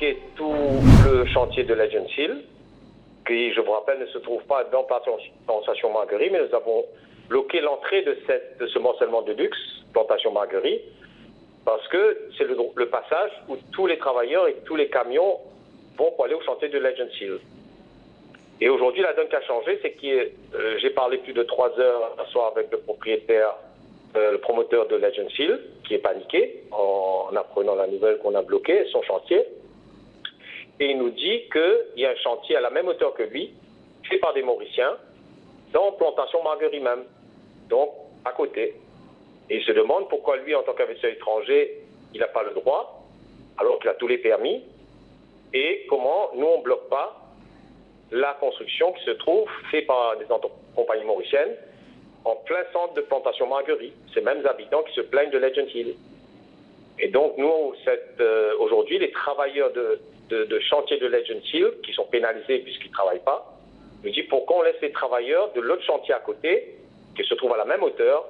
bloqué tout le chantier de Legend Hill, qui, je vous rappelle, ne se trouve pas dans Plantation Marguerite, mais nous avons bloqué l'entrée de ce morcellement de luxe, Plantation Marguerite, parce que c'est le passage où tous les travailleurs et tous les camions vont pour aller au chantier de Legend Hill. Et aujourd'hui, la donne qui a changé, c'est que j'ai parlé plus de 3 heures un soir avec le propriétaire, le promoteur de Legend Hill, qui est paniqué en apprenant la nouvelle qu'on a bloqué son chantier. Et il nous dit qu'il y a un chantier à la même hauteur que lui, fait par des Mauriciens, dans Plantation Marguerite même, donc à côté. Et il se demande pourquoi lui, en tant qu'investisseur étranger, il n'a pas le droit, alors qu'il a tous les permis, et comment nous, on ne bloque pas la construction qui se trouve faite par des compagnies mauriciennes en plein centre de Plantation Marguerite, ces mêmes habitants qui se plaignent de Legend Hill. Et donc, nous, aujourd'hui, les travailleurs de chantier de Legend Hill, qui sont pénalisés puisqu'ils ne travaillent pas, nous disent pourquoi on laisse les travailleurs de l'autre chantier à côté, qui se trouve à la même hauteur,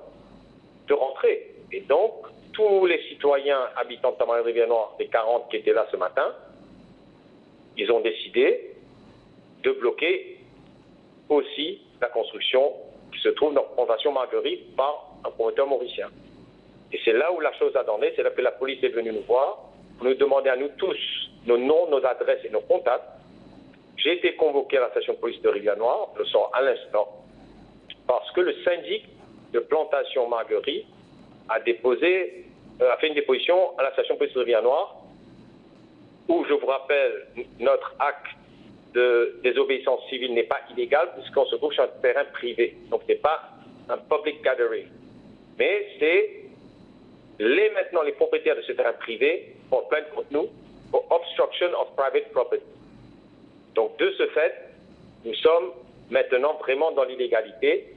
de rentrer. Et donc, tous les citoyens habitants de Tamarin-Rivière-Noire, les 40 qui étaient là ce matin, ils ont décidé de bloquer aussi la construction qui se trouve dans Plantation Marguerite par un promoteur mauricien. Et c'est là où la chose a donné, c'est là que la police est venue nous voir, pour nous demander à nous tous nos noms, nos adresses et nos contacts. J'ai été convoqué à la station de police de Rivière-Noire, je le sors à l'instant, parce que le syndic de Plantation Marguerite a fait une déposition à la station de police de Rivière-Noire, où, je vous rappelle, notre acte de désobéissance civile n'est pas illégal, puisqu'on se trouve sur un terrain privé. Donc, ce n'est pas un public gathering. Mais c'est maintenant les propriétaires de ce terrain privé portent plainte contre nous pour obstruction of private property. Donc, de ce fait, nous sommes maintenant vraiment dans l'illégalité.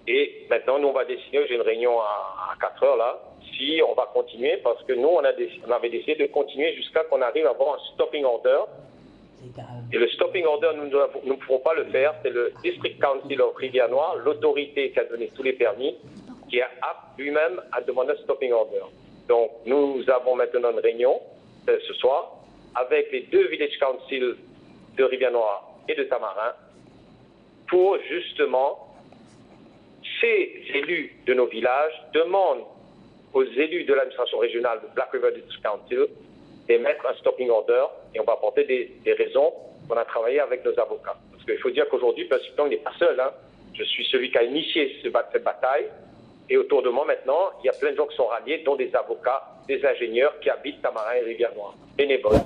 Et maintenant, nous, on va décider, j'ai une réunion à 4 heures là, si on va continuer, parce que nous, on avait décidé de continuer jusqu'à qu'on arrive à avoir un stopping order. Et le stopping order, nous ne pouvons pas le faire. C'est le District Council of Rivière-Noire, l'autorité qui a donné tous les permis, qui est apte lui-même à demander un stopping order. Donc, nous avons maintenant une réunion ce soir avec les 2 Village Council de Rivière-Noire et de Tamarin pour justement ces élus de nos villages demandent aux élus de l'administration régionale de Black River District Council d'émettre un stopping order et on va apporter des raisons qu'on a travaillé avec nos avocats. Parce qu'il faut dire qu'aujourd'hui, Percy Tong n'est pas seul. Hein. Je suis celui qui a initié cette bataille et autour de moi maintenant, il y a plein de gens qui sont ralliés, dont des avocats, des ingénieurs qui habitent Tamarin et Rivière-Noire, bénévoles.